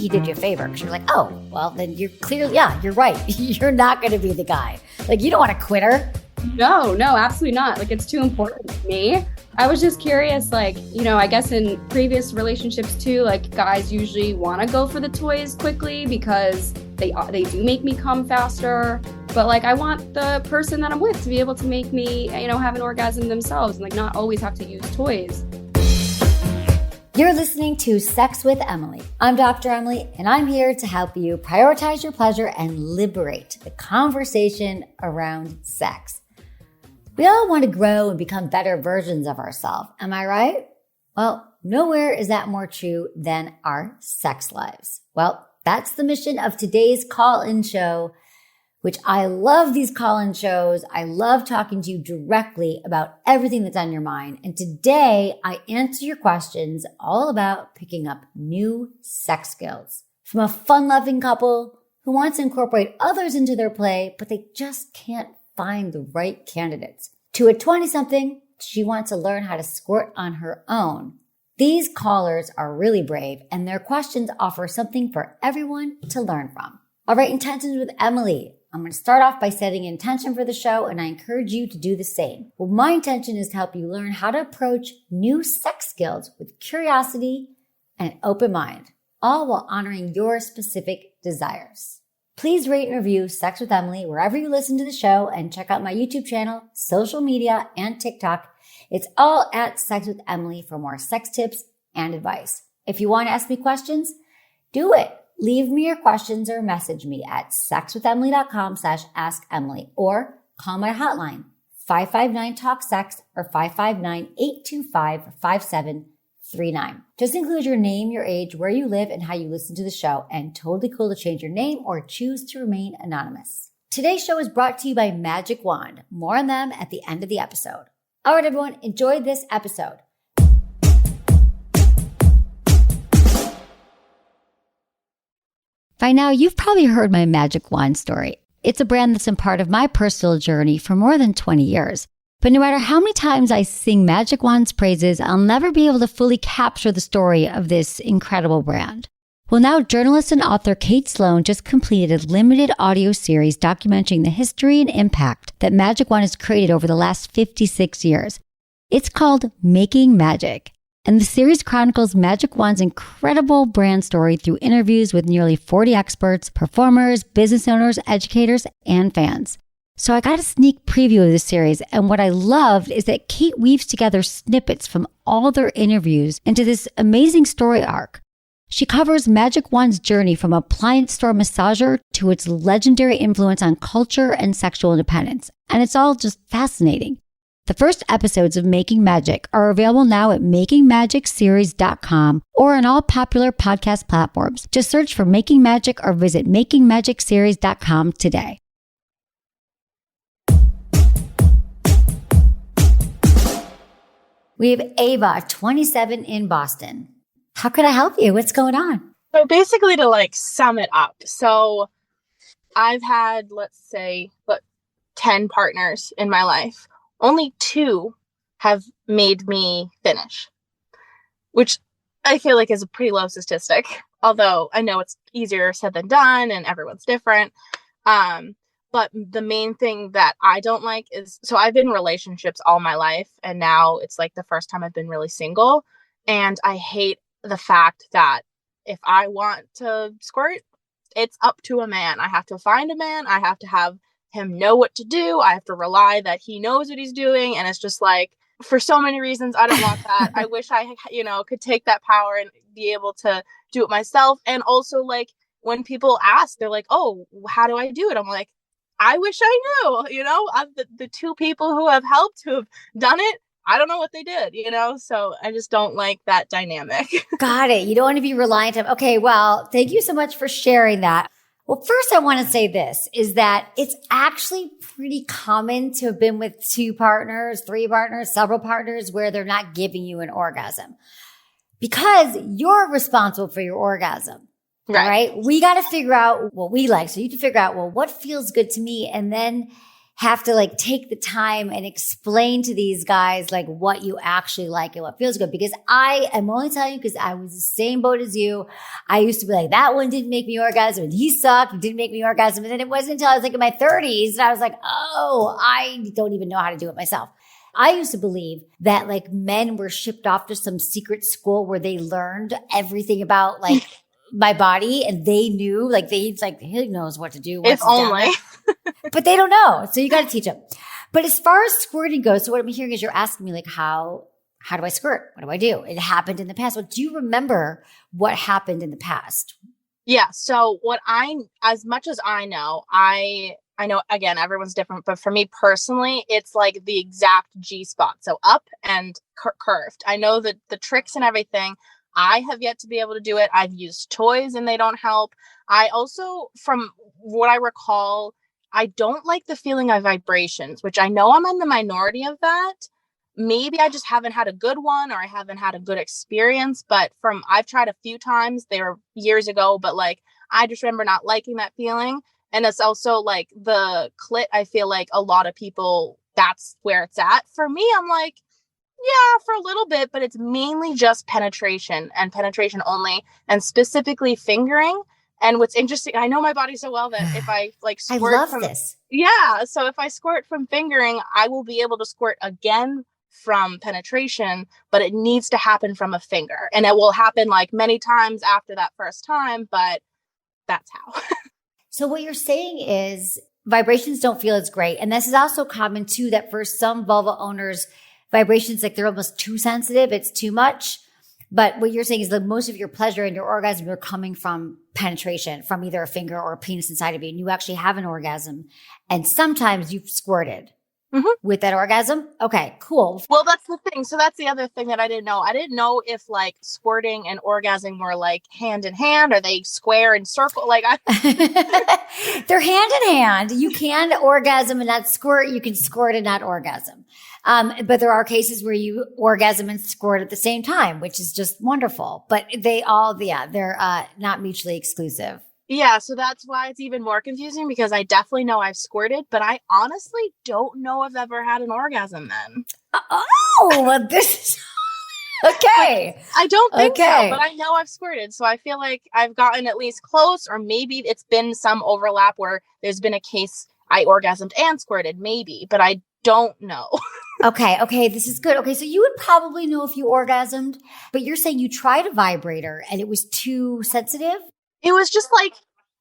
he did you a favor because you're like, oh, well, then you're clearly, yeah, you're right. You're not going to be the guy. Like, you don't want a quitter. No, absolutely not. Like, it's too important to me. I was just curious, like, I guess in previous relationships too, like guys usually want to go for the toys quickly because they do make me come faster. But like, I want the person that I'm with to be able to make me, have an orgasm themselves and like not always have to use toys. You're listening to Sex with Emily. I'm Dr. Emily, and I'm here to help you prioritize your pleasure and liberate the conversation around sex. We all want to grow and become better versions of ourselves. Am I right? Well, nowhere is that more true than our sex lives. Well, that's the mission of today's call-in show, which I love these call-in shows. I love talking to you directly about everything that's on your mind. And today I answer your questions all about picking up new sex skills from a fun-loving couple who wants to incorporate others into their play, but they just can't find the right candidates. To a 20-something, she wants to learn how to squirt on her own. These callers are really brave, and their questions offer something for everyone to learn from. All right, Intentions with Emily. I'm going to start off by setting an intention for the show, and I encourage you to do the same. Well, my intention is to help you learn how to approach new sex skills with curiosity and an open mind, all while honoring your specific desires. Please rate and review Sex with Emily wherever you listen to the show, and check out my YouTube channel, social media, and TikTok. It's all at Sex with Emily for more sex tips and advice. If you want to ask me questions, do it. Leave me your questions or message me at sexwithemily.com/assemily or call my hotline 559-TALK-SEX or 559-825-5739. Just include your name, your age, where you live, and how you listen to the show, and totally cool to change your name or choose to remain anonymous. Today's show is brought to you by Magic Wand. More on them at the end of the episode. All right, everyone, enjoy this episode. By now, you've probably heard my Magic Wand story. It's a brand that's been part of my personal journey for more than 20 years. But no matter how many times I sing Magic Wand's praises, I'll never be able to fully capture the story of this incredible brand. Well, now journalist and author Kate Sloan just completed a limited audio series documenting the history and impact that Magic Wand has created over the last 56 years. It's called Making Magic. And the series chronicles Magic Wand's incredible brand story through interviews with nearly 40 experts, performers, business owners, educators, and fans. So I got a sneak preview of the series, and what I loved is that Kate weaves together snippets from all their interviews into this amazing story arc. She covers Magic Wand's journey from appliance store massager to its legendary influence on culture and sexual independence, and it's all just fascinating. The first episodes of Making Magic are available now at makingmagicseries.com or on all popular podcast platforms. Just search for Making Magic or visit makingmagicseries.com today. We have Ava, 27, in Boston. How can I help you? What's going on? So basically, to sum it up. So I've had, let's say, 10 partners in my life. Only 2 have made me finish, which I feel like is a pretty low statistic, although I know it's easier said than done and everyone's different. But the main thing that I don't like is, so I've been in relationships all my life, and now it's the first time I've been really single. And I hate the fact that if I want to squirt, it's up to a man. I have to find a man. I have to have him know what to do. I have to rely that he knows what he's doing. And it's just for so many reasons, I don't want that. I wish I, could take that power and be able to do it myself. And also when people ask, they're like, oh, how do I do it? I'm like, I wish I knew, the 2 people who have helped, who have done it, I don't know what they did, so I just don't like that dynamic. Got it. You don't want to be reliant on, okay, well, thank you so much for sharing that. Well, first I want to say this, is that it's actually pretty common to have been with 2 partners, 3 partners, several partners where they're not giving you an orgasm because you're responsible for your orgasm. Right? We got to figure out what we like. So you have to figure out, well, what feels good to me? And then have to like take the time and explain to these guys like what you actually like and what feels good. Because I am only telling you because I was the same boat as you. I used to be like, that one didn't make me orgasm and he sucked, didn't make me orgasm. And then it wasn't until I was like in my 30s and I was like, oh, I don't even know how to do it myself. I used to believe that like men were shipped off to some secret school where they learned everything about like my body and they knew like he knows what to do. If only. But they don't know. So you got to teach them. But as far as squirting goes, so what I'm hearing is you're asking me like, how do I squirt? What do I do? It happened in the past. Well, do you remember what happened in the past? Yeah. So as much as I know, I know, again, everyone's different, but for me personally, it's like the exact G spot. So up and curved. I know that the tricks and everything. I have yet to be able to do it. I've used toys and they don't help. I also, from what I recall, I don't like the feeling of vibrations, which I know I'm in the minority of that. Maybe I just haven't had a good one or I haven't had a good experience, but I've tried a few times. They were years ago, but like, I just remember not liking that feeling. And it's also like the clit, I feel like a lot of people, that's where it's at. For me, I'm like, yeah, for a little bit, but it's mainly just penetration and penetration only, and specifically fingering. And what's interesting, I know my body so well that if I like squirt I love this. Yeah. So if I squirt from fingering, I will be able to squirt again from penetration, but it needs to happen from a finger. And it will happen like many times after that first time, but that's how. So what you're saying is vibrations don't feel as great. And this is also common too, that for some vulva owners, vibrations, like they're almost too sensitive. It's too much. But what you're saying is that most of your pleasure and your orgasm are coming from penetration, from either a finger or a penis inside of you. And you actually have an orgasm. And sometimes you've squirted with that orgasm. Okay, cool. Well, that's the thing. So that's the other thing that I didn't know. I didn't know if like squirting and orgasm were like hand in hand, or they square and circle. Like they're hand in hand. You can orgasm and not squirt. You can squirt and not orgasm. But there are cases where you orgasm and squirt at the same time, which is just wonderful. But they're not mutually exclusive. Yeah, so that's why it's even more confusing, because I definitely know I've squirted, but I honestly don't know if I've ever had an orgasm then. Oh, this is okay. I don't think so, but I know I've squirted. So I feel like I've gotten at least close, or maybe it's been some overlap where there's been a case I orgasmed and squirted, maybe, but I don't know. Okay, this is good. Okay, so you would probably know if you orgasmed, but you're saying you tried a vibrator and it was too sensitive? It was just like,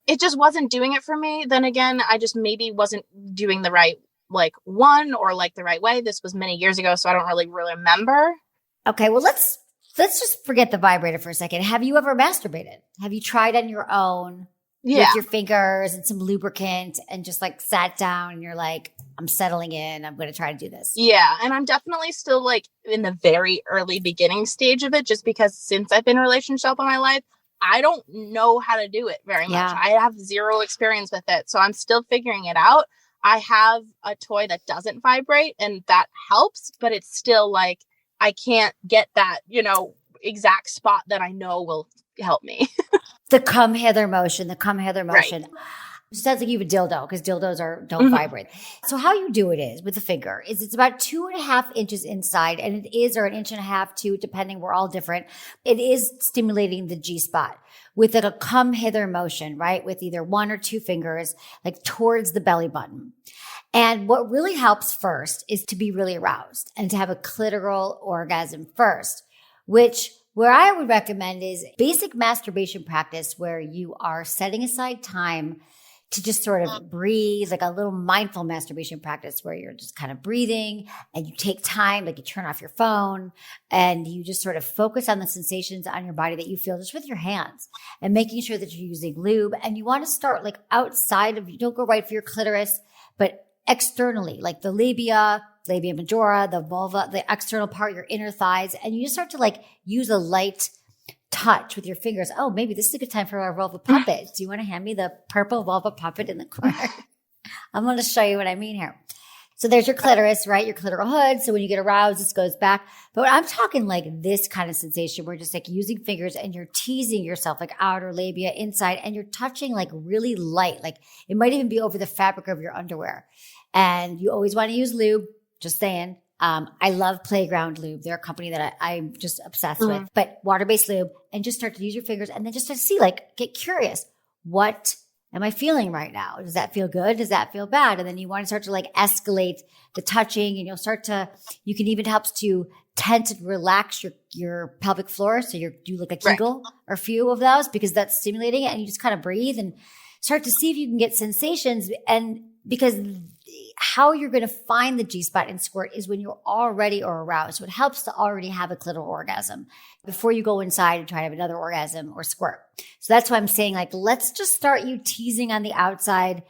it just wasn't doing it for me. Then again, I just maybe wasn't doing the right like one or like the right way. This was many years ago, so I don't really remember. Okay, well let's just forget the vibrator for a second. Have you ever masturbated? Have you tried on your own with your fingers and some lubricant and just like sat down and you're like, I'm settling in, I'm going to try to do this? Yeah, and I'm definitely still like in the very early beginning stage of it, just because since I've been in a relationship in my life, I don't know how to do it very much. I have zero experience with it. So I'm still figuring it out. I have a toy that doesn't vibrate and that helps, but it's still like, I can't get that, exact spot that I know will help me. The come hither motion. Right. It sounds like you have a dildo, because dildos don't vibrate. So how you do it is with the finger is it's about 2.5 inches inside, and it is, or 1.5 inches, 2, depending. We're all different. It is stimulating the G spot with a come hither motion, right? With either 1 or 2 fingers, like towards the belly button. And what really helps first is to be really aroused and to have a clitoral orgasm first, which where I would recommend is basic masturbation practice where you are setting aside time to just sort of breathe, like a little mindful masturbation practice where you're just kind of breathing and you take time, like you turn off your phone and you just sort of focus on the sensations on your body that you feel just with your hands and making sure that you're using lube. And you want to start like outside of, you don't go right for your clitoris, but externally, like the labia majora, the vulva, the external part, your inner thighs. And you just start to like use a light touch with your fingers. Oh, maybe this is a good time for our vulva puppet. Do you want to hand me the purple vulva puppet in the corner? I'm going to show you what I mean here. So there's your clitoris, right? Your clitoral hood. So when you get aroused, this goes back. But I'm talking like this kind of sensation where just like using fingers and you're teasing yourself, like outer labia, inside, and you're touching like really light. Like it might even be over the fabric of your underwear. And you always want to use lube, just saying. I love Playground Lube. They're a company that I'm just obsessed with, but water-based lube, and just start to use your fingers and then just to see, like, get curious. What am I feeling right now? Does that feel good? Does that feel bad? And then you want to start to like escalate the touching, and you can even help to tense and relax your pelvic floor. So you do like a Kegel or a few of those, because that's stimulating it, and you just kind of breathe and start to see if you can get sensations. And because how you're going to find the G-spot in squirt is when you're already or aroused. So it helps to already have a clitoral orgasm before you go inside and try to have another orgasm or squirt. So that's why I'm saying, like, let's just start you teasing on the outside,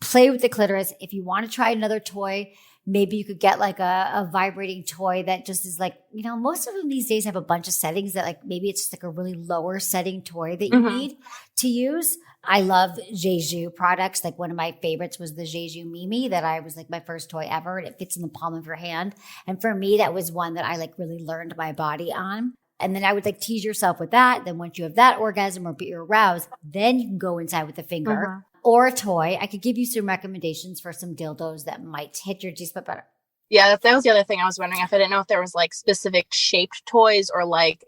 play with the clitoris. If you want to try another toy, maybe you could get like a vibrating toy that just is like, most of them these days have a bunch of settings that, like, maybe it's just like a really lower setting toy that you need to use. I love Jeju products. Like, one of my favorites was the Jeju Mimi that I was like my first toy ever, and it fits in the palm of your hand. And for me, that was one that I like really learned my body on. And then I would like tease yourself with that. Then once you have that orgasm or you're aroused, then you can go inside with a finger or a toy. I could give you some recommendations for some dildos that might hit your G-spot better. Yeah, that was the other thing I was wondering. If I didn't know if there was like specific shaped toys or like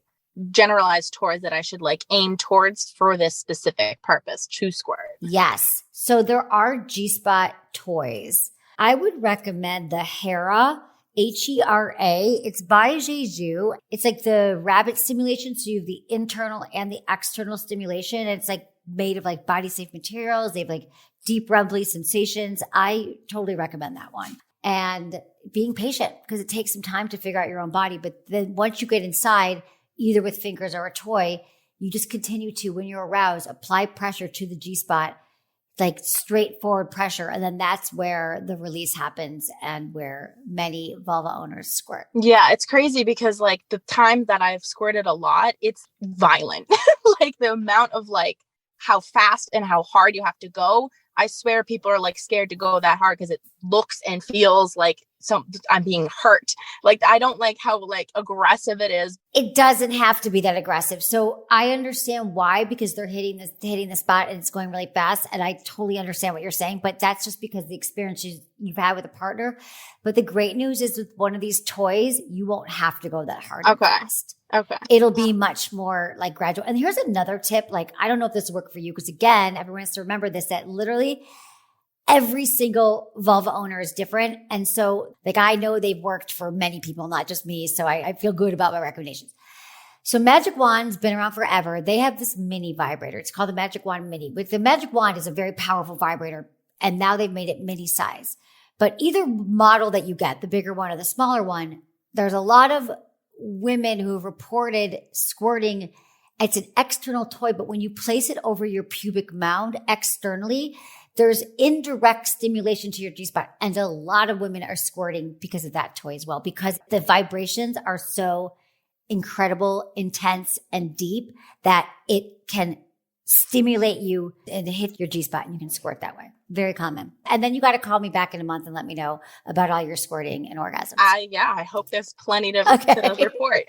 generalized toys that I should like aim towards for this specific purpose to squirt. Yes. So there are G-spot toys. I would recommend the Hera, Hera. It's by Jeju. It's like the rabbit stimulation. So you have the internal and the external stimulation. And it's like made of like body safe materials. They have like deep rumbly sensations. I totally recommend that one. And being patient, because it takes some time to figure out your own body. But then once you get inside, either with fingers or a toy, you just continue to, when you're aroused, apply pressure to the G-spot, like straightforward pressure. And then that's where the release happens and where many vulva owners squirt. Yeah, it's crazy because like the time that I've squirted a lot, it's violent. Like the amount of like how fast and how hard you have to go. I swear people are like scared to go that hard because it looks and feels like I'm being hurt. Like, I don't like how like aggressive it is. It doesn't have to be that aggressive. So I understand why, because they're hitting the spot and it's going really fast. And I totally understand what you're saying, but that's just because the experiences you've had with a partner. But the great news is with one of these toys, you won't have to go that hard and fast. Okay. It'll be much more like gradual. And here's another tip. Like, I don't know if this will work for you, because again, everyone has to remember this, that literally every single vulva owner is different. And so like, I know they've worked for many people, not just me. So I feel good about my recommendations. So Magic Wand's been around forever. They have this mini vibrator. It's called the Magic Wand Mini. But the Magic Wand is a very powerful vibrator. And now they've made it mini size. But either model that you get, the bigger one or the smaller one, there's a lot of women who have reported squirting. It's an external toy, but when you place it over your pubic mound externally, there's indirect stimulation to your G-spot. And a lot of women are squirting because of that toy as well, because the vibrations are so incredible, intense, and deep that it can stimulate you and hit your G-spot, and you can squirt that way. Very common. And then you got to call me back in a month and let me know about all your squirting and orgasms. I hope there's plenty to report.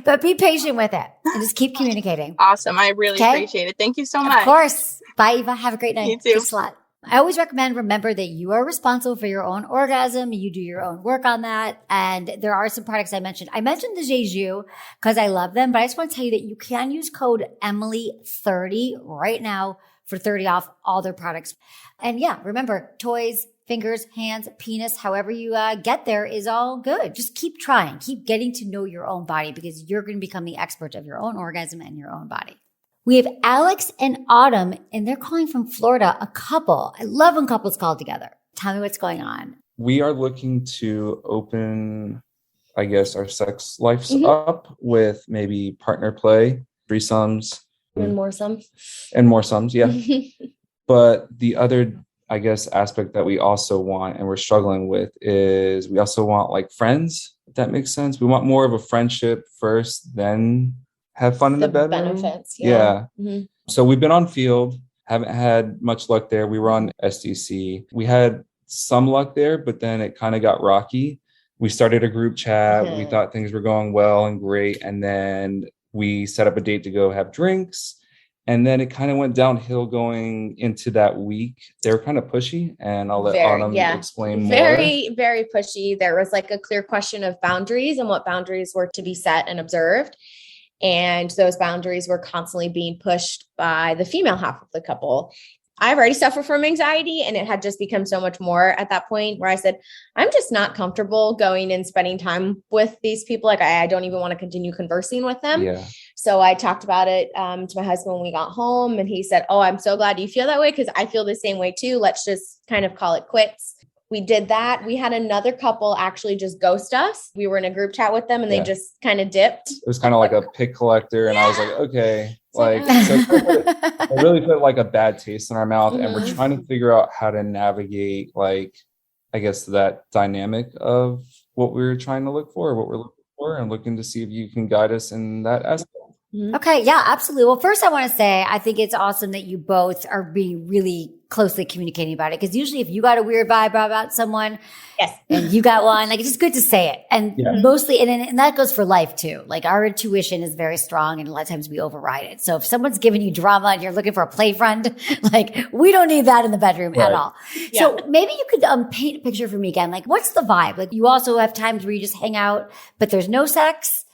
But be patient with it and just keep communicating. Awesome. I really appreciate it. Thank you so much. Of course. Bye, Eva. Have a great night. You too. Thanks a lot. I always remember that you are responsible for your own orgasm. You do your own work on that. And there are some products I mentioned. I mentioned the Jeju because I love them, but I just want to tell you that you can use code Emily30 right now for 30 off all their products. And yeah, remember, toys, fingers, hands, penis, however you get there is all good. Just keep trying. Keep getting to know your own body, because you're going to become the expert of your own orgasm and your own body. We have Alex and Autumn, and they're calling from Florida, a couple. I love when couples call together. Tell me what's going on. We are looking to open, I guess, our sex lives up with maybe partner play, threesomes. And more sums. And more sums, yeah. But the other, I guess, aspect that we also want and we're struggling with is we also want like friends, if that makes sense. We want more of a friendship first, then have fun in the bedroom. Benefits, yeah. Mm-hmm. So we've been on Field, haven't had much luck there. We were on SDC. We had some luck there, but then it kind of got rocky. We started a group chat. We thought things were going well and great. And then we set up a date to go have drinks. And then it kind of went downhill going into that week. They were kind of pushy, and I'll let Autumn explain more. Very pushy. There was like a clear question of boundaries and what boundaries were to be set and observed. And those boundaries were constantly being pushed by the female half of the couple. I've already suffered from anxiety, and it had just become so much more at that point where I said, I'm just not comfortable going and spending time with these people. Like I don't even want to continue conversing with them. Yeah. So I talked about it to my husband when we got home, and he said, oh, I'm so glad you feel that way, because I feel the same way too. Let's just kind of call it quits. We did that. We had another couple actually just ghost us. We were in a group chat with them, and they just kind of dipped. It was kind of like a pick collector. And I was like, okay, like, so it really put like a bad taste in our mouth. And we're trying to figure out how to navigate, like, I guess that dynamic of what we were trying to look for, what we're looking for, and looking to see if you can guide us in that aspect. Okay. Yeah, absolutely. Well, first I want to say, I think it's awesome that you both are being really closely communicating about it. Because usually if you got a weird vibe about someone and you got one, like, it's just good to say it. And mostly, and that goes for life too. Like our intuition is very strong, and a lot of times we override it. So if someone's giving you drama and you're looking for a play friend, like we don't need that in the bedroom at all. Yeah. So maybe you could paint a picture for me again. Like what's the vibe? Like you also have times where you just hang out, but there's no sex.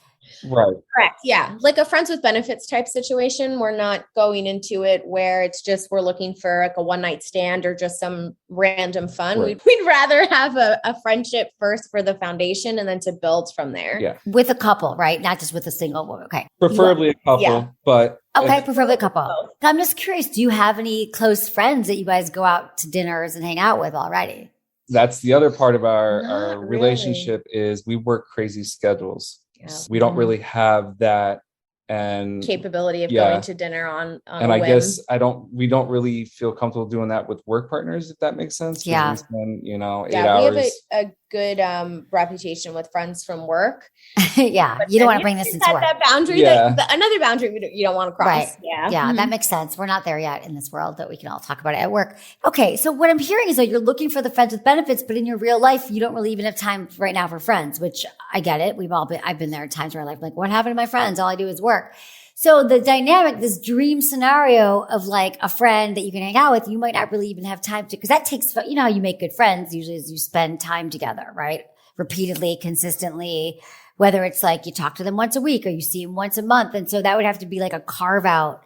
Right. Correct. Yeah. Like a friends with benefits type situation. We're not going into it where it's just, we're looking for like a one night stand or just some random fun. Right. We'd rather have a friendship first for the foundation and then to build from there. Yeah. With a couple, right? Not just with a single woman. Okay. Preferably a couple, but. Okay. Preferably a couple. I'm just curious. Do you have any close friends that you guys go out to dinners and hang out with already? That's the other part of our relationship is we work crazy schedules. Yeah. We don't really have that and capability of going to dinner on and a I whim. guess we don't really feel comfortable doing that with work partners, if that makes sense. Yeah. We spend, 8 hours. We have a good reputation with friends from work. Yeah. But you don't want to bring this into work. That boundary, another boundary you don't want to cross. Right. Yeah. Yeah. That makes sense. We're not there yet in this world, but we can all talk about it at work. Okay. So what I'm hearing is that you're looking for the friends with benefits, but in your real life, you don't really even have time right now for friends, which I get it. I've been there at times where I'm like, what happened to my friends? All I do is work. So the dynamic, this dream scenario of like a friend that you can hang out with, you might not really even have time to, because that takes, how you make good friends usually is you spend time together, right? Repeatedly, consistently, whether it's like you talk to them once a week or you see them once a month. And so that would have to be like a carve out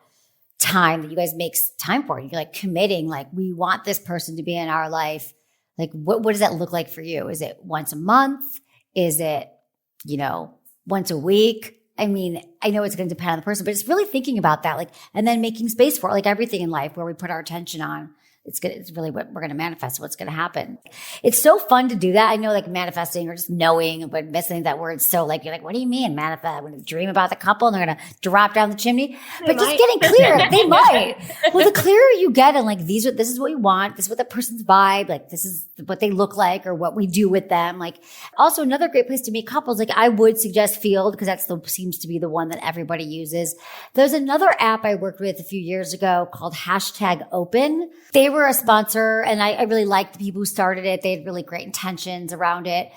time that you guys make time for. You're like committing, like we want this person to be in our life. Like what does that look like for you? Is it once a month? Is it, once a week? I mean, I know it's going to depend on the person, but it's really thinking about that, like, and then making space for it, like everything in life where we put our attention on. It's really what we're going to manifest, what's going to happen. It's so fun to do that. I know like manifesting or just knowing, but missing that word. So like, you're like, what do you mean manifest? I'm going to dream about the couple and they're going to drop down the chimney, but just getting clear. They might. Well, the clearer you get and like, this is what you want. This is what the person's vibe. Like this is what they look like or what we do with them. Like also another great place to meet couples. Like I would suggest Field because seems to be the one that everybody uses. There's another app I worked with a few years ago called #Open. They were a sponsor and I really liked the people who started it. They had really great intentions around it.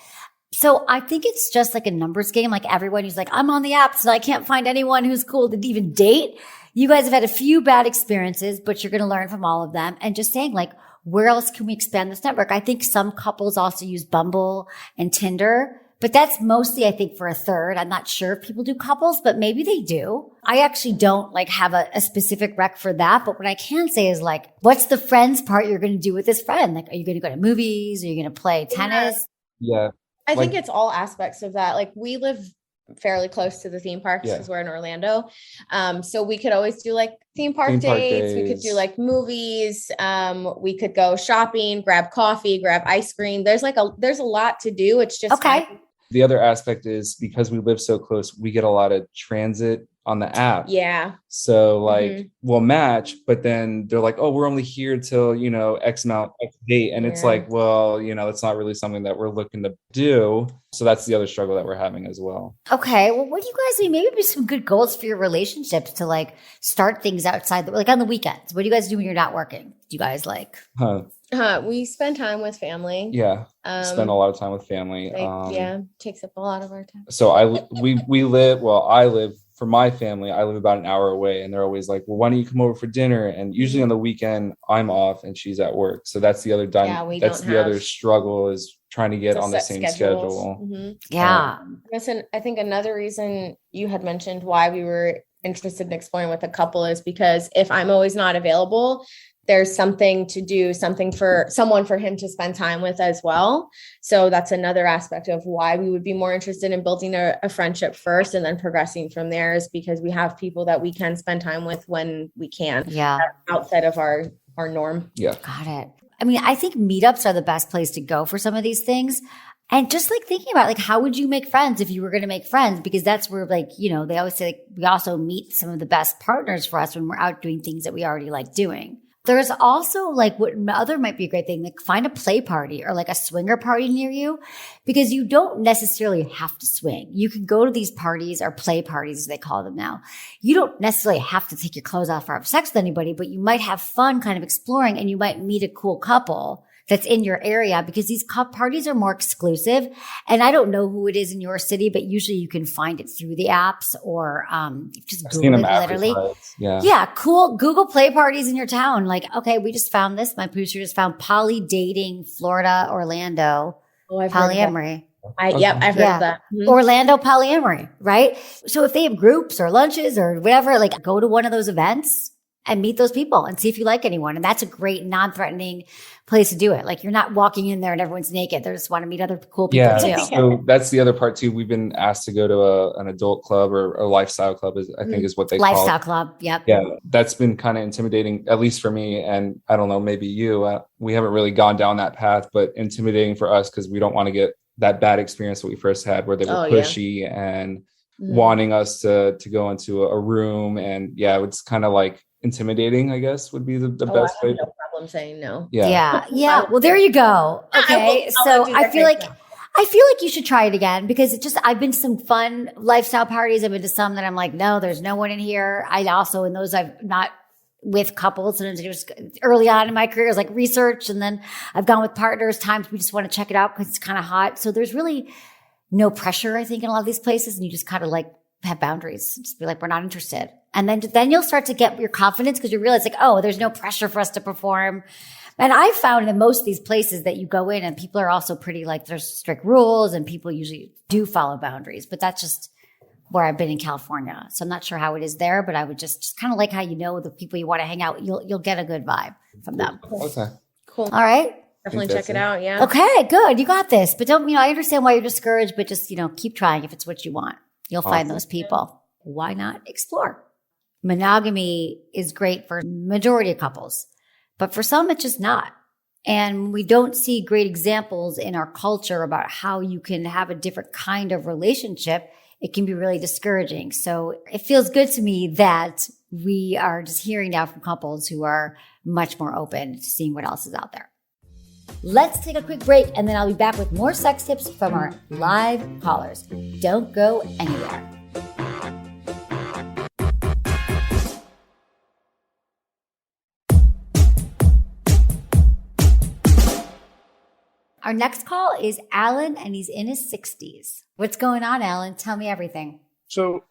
So I think it's just like a numbers game. Like everyone who's like, I'm on the app, so I can't find anyone who's cool to even date. You guys have had a few bad experiences, but you're going to learn from all of them. And just saying like, where else can we expand this network? I think some couples also use Bumble and Tinder. But that's mostly, I think, for a third. I'm not sure if people do couples, but maybe they do. I actually don't like have a specific rec for that. But what I can say is like, what's the friends part you're going to do with this friend? Like, are you going to go to movies? Are you going to play tennis? Yeah. I think it's all aspects of that. Like we live fairly close to the theme parks because we're in Orlando. So we could always do like theme park days. We could do like movies. We could go shopping, grab coffee, grab ice cream. There's a lot to do. It's just the other aspect is because we live so close, we get a lot of transit on the app. Yeah. So like we'll match, but then they're like, oh, we're only here till, X amount, X date. And it's like, well, it's not really something that we're looking to do. So that's the other struggle that we're having as well. Okay. Well, what do you guys mean? Maybe some good goals for your relationships to like start things outside, like on the weekends. What do you guys do when you're not working? Do you guys like? We spend time with family. Yeah. Spend a lot of time with family. Takes up a lot of our time. So I live for my family, I live about an hour away, and they're always like, well, why don't you come over for dinner? And usually on the weekend I'm off and she's at work. So that's the other other struggle, is trying to get on the same schedule. Mm-hmm. Yeah. Listen, I think another reason you had mentioned why we were interested in exploring with a couple is because if I'm always not available, there's something to do, something for someone for him to spend time with as well. So that's another aspect of why we would be more interested in building a friendship first and then progressing from there, is because we have people that we can spend time with when we can. Yeah. Outside of our norm. Yeah. Got it. I mean, I think meetups are the best place to go for some of these things. And just like thinking about like, how would you make friends if you were going to make friends? Because that's where like, you know, they always say like, we also meet some of the best partners for us when we're out doing things that we already like doing. There's also like what other might be a great thing, like find a play party or like a swinger party near you, because you don't necessarily have to swing. You can go to these parties or play parties, as they call them now. You don't necessarily have to take your clothes off or have sex with anybody, but you might have fun kind of exploring, and you might meet a cool couple that's in your area, because these parties are more exclusive. And I don't know who it is in your city, but usually you can find it through the apps or just Google it literally. Yeah, cool. Google play parties in your town. Like, okay, we just found this. My producer just found Poly Dating Florida, Orlando, polyamory. I've heard of that. Mm-hmm. Orlando polyamory, right? So if they have groups or lunches or whatever, like go to one of those events and meet those people and see if you like anyone. And that's a great non-threatening place to do it. Like you're not walking in there and everyone's naked. They just want to meet other cool people too. So that's the other part too. We've been asked to go to an adult club or a lifestyle club, is what they call it. Lifestyle club. Yep. Yeah. That's been kind of intimidating, at least for me. And I don't know, maybe you, we haven't really gone down that path, but intimidating for us because we don't want to get that bad experience that we first had where they were pushy and wanting us to go into a room. And it's kind of like intimidating, I guess, would be the best way. No problem saying no. Yeah. Well, there you go. Okay. So I feel like you should try it again, because I've been to some fun lifestyle parties. I've been to some that I'm like, no, there's no one in here. I also, in those, I've not with couples, and it was early on in my career, it was like research. And then I've gone with partners, times we just want to check it out because it's kind of hot. So there's really no pressure, I think, in a lot of these places. And you just kind of like have boundaries. Just be like, we're not interested. And then you'll start to get your confidence, because you realize like, oh, there's no pressure for us to perform. And I've found in most of these places that you go in and people are also pretty like, there's strict rules and people usually do follow boundaries, but that's just where I've been in California. So I'm not sure how it is there, but I would just kind of like how, the people you want to hang out, you'll get a good vibe from them. Okay. Cool. All right. Definitely check it out. Yeah. Okay, good. You got this. But don't, I understand why you're discouraged, but just, keep trying if it's what you want. You'll find those people. Why not explore? Monogamy is great for majority of couples, but for some, it's just not. And we don't see great examples in our culture about how you can have a different kind of relationship. It can be really discouraging. So it feels good to me that we are just hearing now from couples who are much more open to seeing what else is out there. Let's take a quick break, and then I'll be back with more sex tips from our live callers. Don't go anywhere. Our next call is Alan, and he's in his 60s. What's going on, Alan? Tell me everything. So,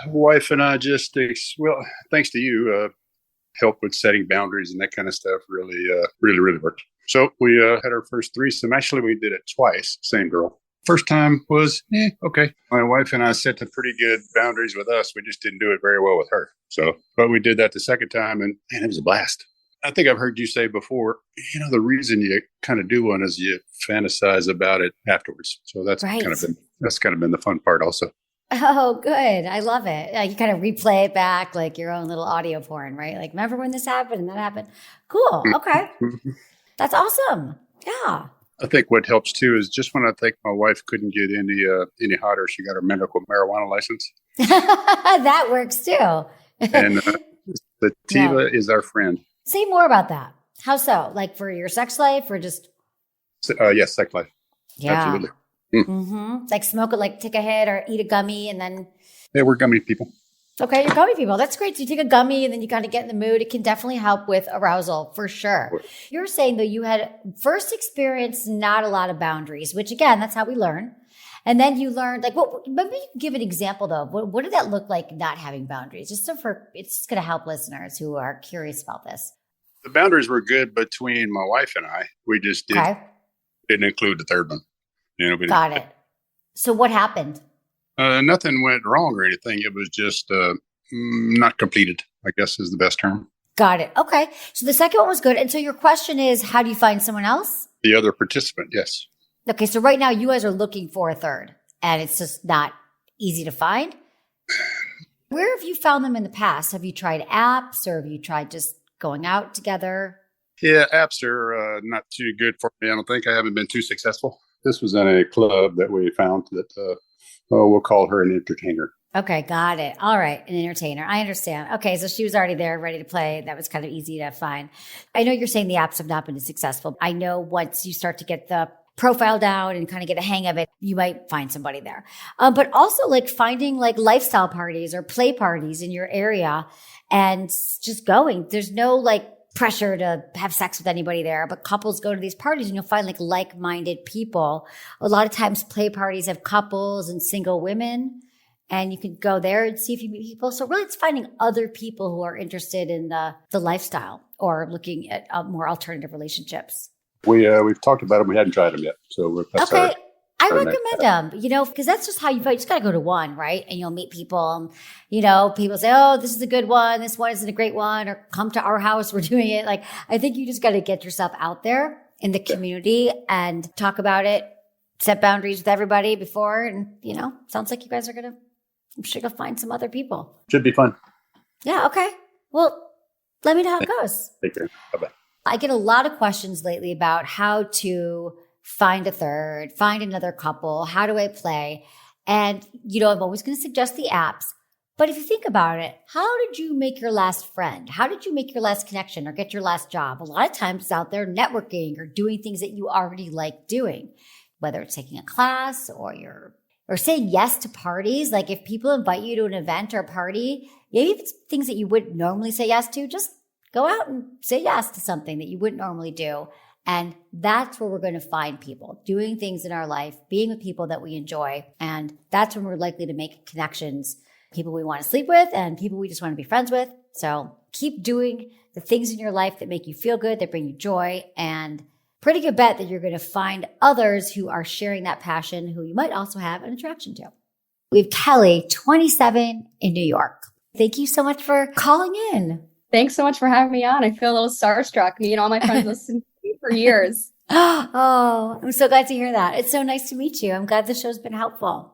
wife and I just, thanks to you, help with setting boundaries and that kind of stuff really worked. So we had our first threesome. Actually, we did it twice, same girl. First time was, okay. My wife and I set some pretty good boundaries with us. We just didn't do it very well with her. But we did that the second time, and man, it was a blast. I think I've heard you say before, the reason you kind of do one is you fantasize about it afterwards. So that's kind of been the fun part also. Oh, good. I love it. Like you kind of replay it back, like your own little audio porn, right? Like, remember when this happened and that happened? Cool. Okay. That's awesome. Yeah. I think what helps too is just when I think my wife couldn't get any hotter, she got her medical marijuana license. That works too. And the Tiva is our friend. Say more about that. How so? Like for your sex life or just? Yes, sex life. Yeah. Absolutely. Mm-hmm. Like smoke it, like take a hit or eat a gummy and then. Yeah, we're gummy people. Okay, you're gummy people. That's great. So you take a gummy and then you kind of get in the mood. It can definitely help with arousal for sure. You're saying though you had first experience not a lot of boundaries, which again, that's how we learn. And then you learned, like, what, maybe you can give an example though. What did that look like not having boundaries? Just so it's going to help listeners who are curious about this. The boundaries were good between my wife and I. We just didn't include the third one. Got it. So what happened? Nothing went wrong or anything. It was just not completed, I guess is the best term. Got it. Okay. So the second one was good. And so your question is, how do you find someone else? The other participant, yes. Okay. So right now you guys are looking for a third and it's just not easy to find. Where have you found them in the past? Have you tried apps or have you tried just going out together? Yeah, apps are not too good for me. I don't think I haven't been too successful. This was in a club that we found that we'll call her an entertainer. Okay, got it. All right, an entertainer. I understand. Okay, so she was already there, ready to play. That was kind of easy to find. I know you're saying the apps have not been as successful. I know once you start to get the profile down and kind of get a hang of it, you might find somebody there. But also like finding like lifestyle parties or play parties in your area and just going. There's no like pressure to have sex with anybody there, but couples go to these parties and you'll find like-minded people. A lot of times play parties have couples and single women and you can go there and see if you meet people. So really it's finding other people who are interested in the lifestyle or looking at more alternative relationships. We've talked about them. We hadn't tried them yet. So that's okay. I recommend them, because that's just how you just got to go to one, right? And you'll meet people. People say, oh, this is a good one. This one isn't a great one. Or come to our house. We're doing it. Like, I think you just got to get yourself out there in the community and talk about it, set boundaries with everybody before. And, sounds like you guys I'm sure you'll find some other people. Should be fun. Yeah. Okay. Well, let me know how it goes. Take care. Bye-bye. I get a lot of questions lately about how to find a third, find another couple. How do I play? And, I'm always going to suggest the apps. But if you think about it, how did you make your last friend? How did you make your last connection or get your last job? A lot of times it's out there networking or doing things that you already like doing, whether it's taking a class or saying yes to parties. Like if people invite you to an event or a party, maybe if it's things that you wouldn't normally say yes to, just go out and say yes to something that you wouldn't normally do. And that's where we're going to find people doing things in our life, being with people that we enjoy. And that's when we're likely to make connections, people we want to sleep with and people we just want to be friends with. So keep doing the things in your life that make you feel good, that bring you joy, and pretty good bet that you're going to find others who are sharing that passion, who you might also have an attraction to. We have Kelly, 27 in New York. Thank you so much for calling in. Thanks so much for having me on. I feel a little starstruck. Me and all my friends listen to you for years. Oh, I'm so glad to hear that. It's so nice to meet you. I'm glad the show's been helpful.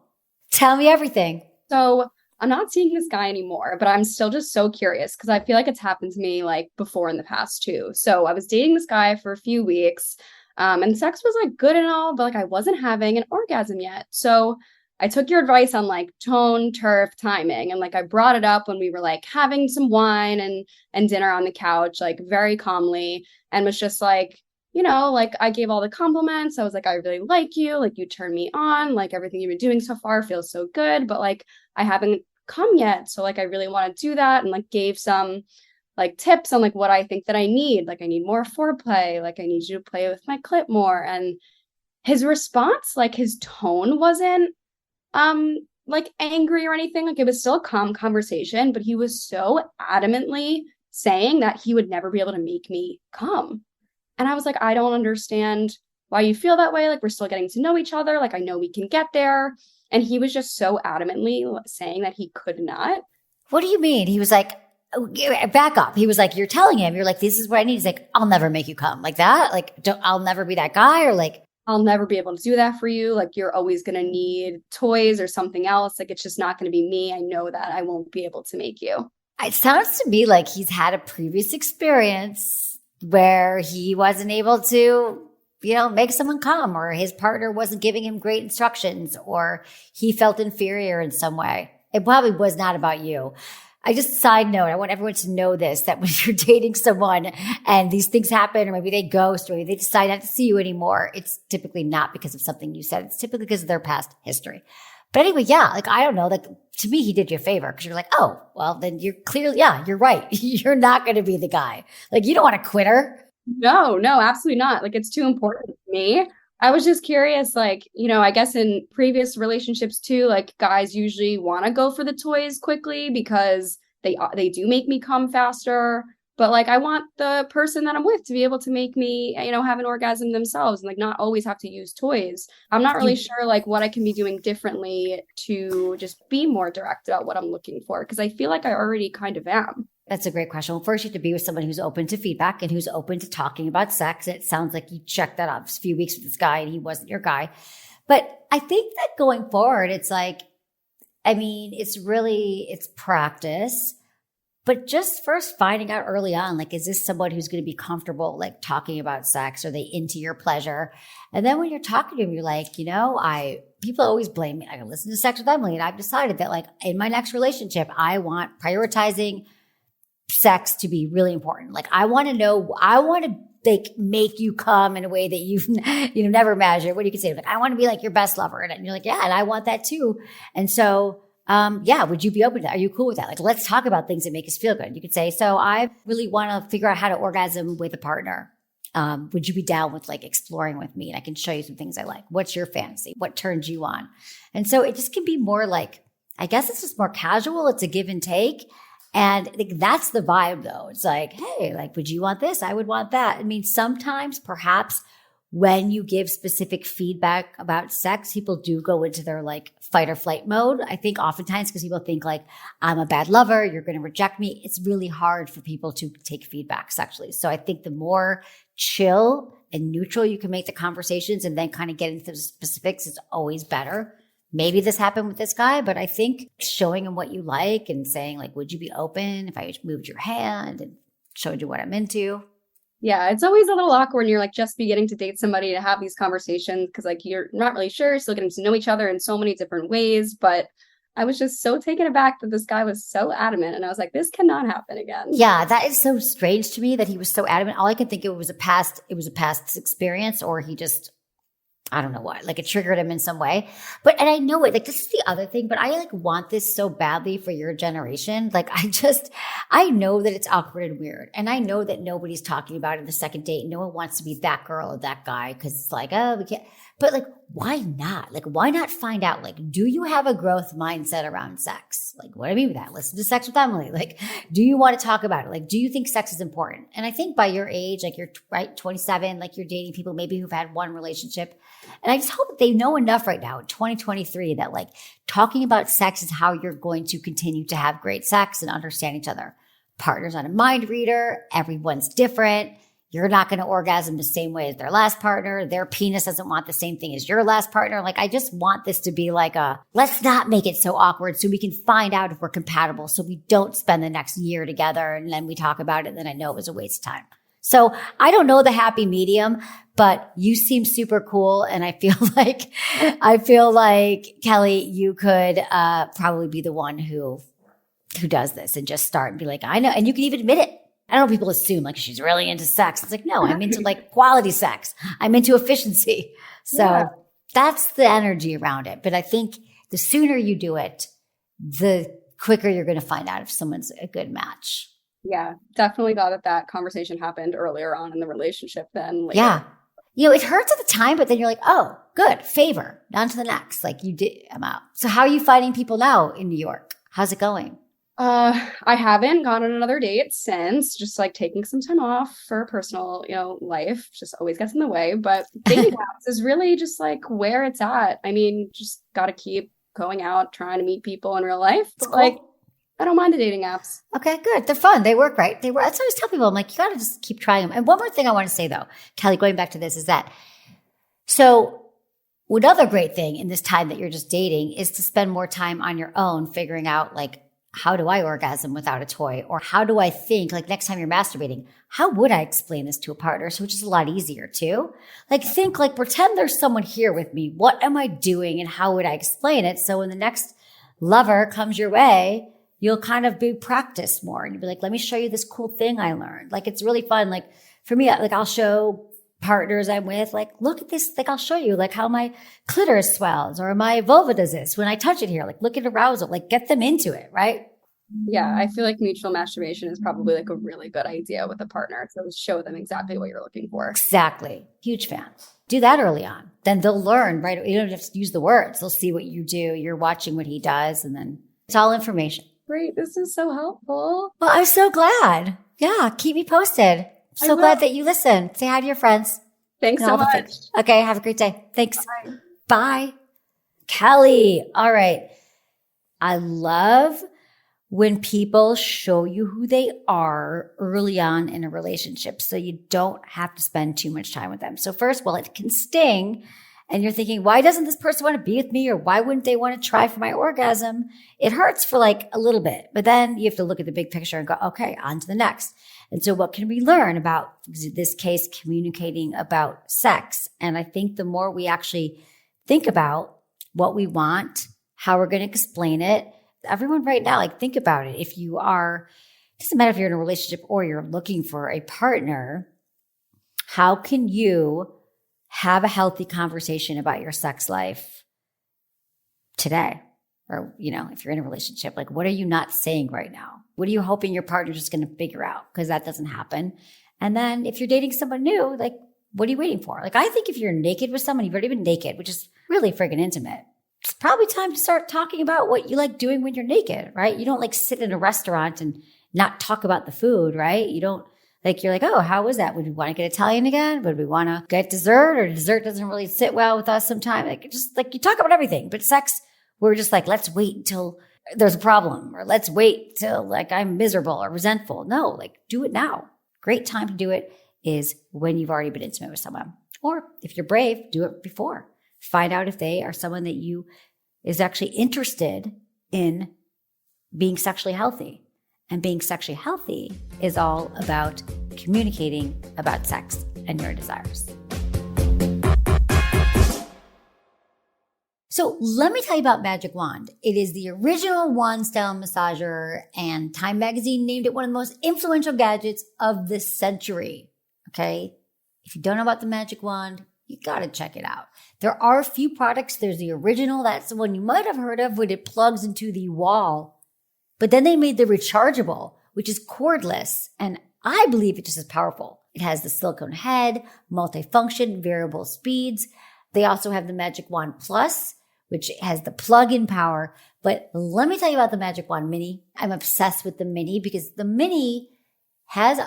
Tell me everything. So I'm not seeing this guy anymore, but I'm still just so curious because I feel like it's happened to me like before in the past too. So I was dating this guy for a few weeks and sex was like good and all, but like I wasn't having an orgasm yet. So I took your advice on like tone, turf, timing. And like I brought it up when we were like having some wine and dinner on the couch, like very calmly, and was just like, like I gave all the compliments. I was like, I really like you. Like you turn me on. Like everything you've been doing so far feels so good. But like I haven't come yet. So like I really want to do that. And like gave some like tips on like what I think that I need. Like I need more foreplay. Like I need you to play with my clit more. And his response, like his tone wasn't like angry or anything. Like it was still a calm conversation, but he was so adamantly saying that he would never be able to make me come. And I was like, I don't understand why you feel that way. Like we're still getting to know each other. Like I know we can get there. And he was just so adamantly saying that he could not. What do you mean? He was like, back up. He was like, you're telling him, you're like, this is what I need. He's like, I'll never make you come like that. Like, I'll never be that guy. Or like, I'll never be able to do that for you. Like you're always going to need toys or something else. Like it's just not going to be me. I know that I won't be able to make you. It sounds to me like he's had a previous experience where he wasn't able to, make someone come, or his partner wasn't giving him great instructions, or he felt inferior in some way. It probably was not about you. Side note, I want everyone to know this, that when you're dating someone and these things happen, or maybe they ghost, or maybe they decide not to see you anymore, it's typically not because of something you said. It's typically because of their past history. But anyway, yeah, like, I don't know, like to me, he did you a favor because you're like, oh, well, then you're clearly, yeah, you're right. You're not going to be the guy. Like, you don't want to quit her. No, absolutely not. Like, it's too important to me. I was just curious, like, I guess in previous relationships too, like guys usually want to go for the toys quickly because they do make me come faster. But like, I want the person that I'm with to be able to make me, have an orgasm themselves and like not always have to use toys. I'm not really sure like what I can be doing differently to just be more direct about what I'm looking for, because I feel like I already kind of am. That's a great question. Well, first you have to be with someone who's open to feedback and who's open to talking about sex. It sounds like you checked that off a few weeks with this guy and he wasn't your guy. But I think that going forward, it's like, it's practice. But just first finding out early on, like, is this someone who's going to be comfortable, like, talking about sex? Are they into your pleasure? And then when you're talking to them, you're like, people always blame me. I listen to Sex with Emily, and I've decided that, like, in my next relationship, I want prioritizing sex to be really important. Like, I want to like make you come in a way that you've never imagined. What do you say? Like, I want to be like your best lover. And you're like, yeah, and I want that too. And so, would you be open to that? Are you cool with that? Like, let's talk about things that make us feel good. You could say, so I really want to figure out how to orgasm with a partner. Would you be down with like exploring with me? And I can show you some things I like. What's your fantasy? What turns you on? And so it just can be more like, I guess it's just more casual. It's a give and take. And I think that's the vibe though. It's like, hey, like, would you want this? I would want that. I mean, sometimes perhaps when you give specific feedback about sex, people do go into their like fight or flight mode. I think oftentimes because people think like, I'm a bad lover, you're going to reject me. It's really hard for people to take feedback sexually. So I think the more chill and neutral you can make the conversations and then kind of get into the specifics is always better. Maybe this happened with this guy, but I think showing him what you like and saying like, would you be open if I moved your hand and showed you what I'm into? Yeah, it's always a little awkward when you're like just beginning to date somebody to have these conversations because like you're not really sure, still getting to know each other in so many different ways. But I was just so taken aback that this guy was so adamant, and I was like, this cannot happen again. Yeah, that is so strange to me that he was so adamant. All I could think it was a past experience, or he just, I don't know what, like it triggered him in some way. And I know it, like this is the other thing, but I like want this so badly for your generation. Like I know that it's awkward and weird. And I know that nobody's talking about it in the second date. No one wants to be that girl or that guy because it's like, oh, we can't. But like, why not? Like, why not find out? Like, do you have a growth mindset around sex? Like, what do I mean with that? Listen to Sex with Emily. Like, do you want to talk about it? Like, do you think sex is important? And I think by your age, like you're right, 27, like you're dating people maybe who've had one relationship. And I just hope that they know enough right now in 2023 that like talking about sex is how you're going to continue to have great sex and understand each other. Partner's not a mind reader. Everyone's different. You're not going to orgasm the same way as their last partner. Their penis doesn't want the same thing as your last partner. Like, I just want this to be like let's not make it so awkward so we can find out if we're compatible so we don't spend the next year together and then we talk about it and then I know it was a waste of time. So I don't know the happy medium, but you seem super cool. And I feel like Kelly, you could probably be the one who does this and just start and be like, I know. And you can even admit it. I don't know, people assume like she's really into sex. It's like, no, I'm into like quality sex. I'm into efficiency. So that's the energy around it. But I think the sooner you do it, the quicker you're going to find out if someone's a good match. Yeah, definitely glad that conversation happened earlier on in the relationship than later. Yeah. It hurts at the time, but then you're like, oh, good, favor, on to the next. Like you did, I'm out. So how are you finding people now in New York? How's it going? I haven't gone on another date since, just like taking some time off for personal, life just always gets in the way. But dating apps is really just like where it's at. I mean, just got to keep going out, trying to meet people in real life. But cool. Like, I don't mind the dating apps. Okay, good. They're fun. They work, right? That's what I always tell people. I'm like, you got to just keep trying them. And one more thing I want to say though, Kelly, going back to this is that, so another great thing in this time that you're just dating is to spend more time on your own, figuring out like, how do I orgasm without a toy? Or how do I think, like next time you're masturbating, how would I explain this to a partner? So which is a lot easier too. Like think, like pretend there's someone here with me. What am I doing and how would I explain it? So when the next lover comes your way, you'll kind of be practiced more. And you'll be like, let me show you this cool thing I learned. Like it's really fun. Like for me, like I'll show partners I'm with, like, look at this, like I'll show you like how my clitoris swells or my vulva does this when I touch it here, like look at arousal, like get them into it, right? Yeah, I feel like mutual masturbation is probably like a really good idea with a partner to show them exactly what you're looking for. Exactly. Huge fan. Do that early on. Then they'll learn, right? You don't have to use the words. They'll see what you do. You're watching what he does, and then it's all information. Great. This is so helpful. Well, I'm so glad. Yeah, keep me posted. So glad that you listen. Say hi to your friends. Thanks so much. Okay, have a great day. Thanks. Bye. Bye. Kelly. All right. I love when people show you who they are early on in a relationship so you don't have to spend too much time with them. So first, well, it can sting and you're thinking, why doesn't this person want to be with me? Or why wouldn't they want to try for my orgasm? It hurts for like a little bit, but then you have to look at the big picture and go, okay, on to the next. And so what can we learn about, in this case, communicating about sex? And I think the more we actually think about what we want, how we're going to explain it, everyone right now, like think about it. If you are, it doesn't matter if you're in a relationship or you're looking for a partner, how can you have a healthy conversation about your sex life today? Or, if you're in a relationship, like what are you not saying right now? What are you hoping your partner's just going to figure out? Because that doesn't happen. And then if you're dating someone new, like what are you waiting for? Like I think if you're naked with someone, you've already been naked, which is really friggin' intimate. It's probably time to start talking about what you like doing when you're naked, right? You don't like sit in a restaurant and not talk about the food, right? You don't you're like, oh, how was that? Would we want to get Italian again? Would we want to get dessert, or dessert doesn't really sit well with us sometimes? You talk about everything, but sex, we're just like, let's wait until there's a problem, or let's wait till I'm miserable or resentful. No, do it now. Great time to do it is when you've already been intimate with someone. Or if you're brave, do it before. Find out if they are someone that you is actually interested in being sexually healthy. And being sexually healthy is all about communicating about sex and your desires. So let me tell you about Magic Wand. It is the original wand-style massager, and Time Magazine named it one of the most influential gadgets of the century. Okay? If you don't know about the Magic Wand, you got to check it out. There are a few products. There's the original. That's the one you might have heard of when it plugs into the wall. But then they made the rechargeable, which is cordless. And I believe it's just as powerful. It has the silicone head, multifunction, variable speeds. They also have the Magic Wand Plus, which has the plug-in power. But let me tell you about the Magic Wand Mini. I'm obsessed with the Mini because the Mini has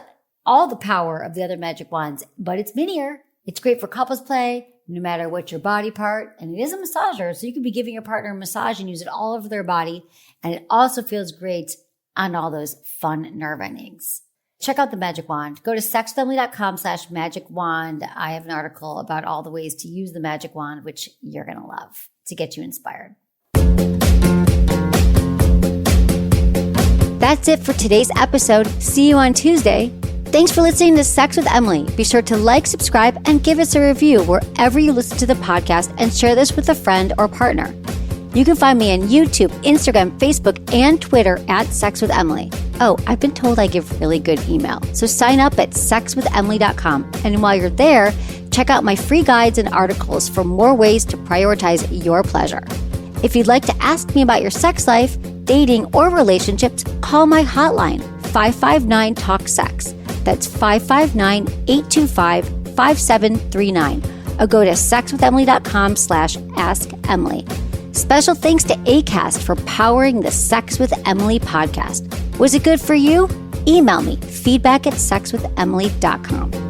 all the power of the other Magic Wands, but it's minier. It's great for couples play, no matter what your body part. And it is a massager, so you can be giving your partner a massage and use it all over their body. And it also feels great on all those fun nerve endings. Check out the Magic Wand. Go to sexfamily.com/magic wand. I have an article about all the ways to use the Magic Wand, which you're going to love to get you inspired. That's it for today's episode. See you on Tuesday. Thanks for listening to Sex with Emily. Be sure to like, subscribe, and give us a review wherever you listen to the podcast, and share this with a friend or partner. You can find me on YouTube, Instagram, Facebook, and Twitter at Sex with Emily. Oh, I've been told I give really good email. So sign up at sexwithemily.com. And while you're there, check out my free guides and articles for more ways to prioritize your pleasure. If you'd like to ask me about your sex life, dating, or relationships, call my hotline, 559-TALK-SEX. That's 559-825-5739. Or go to sexwithemily.com/askemily. Special thanks to Acast for powering the Sex with Emily podcast. Was it good for you? Email me, feedback@sexwithemily.com.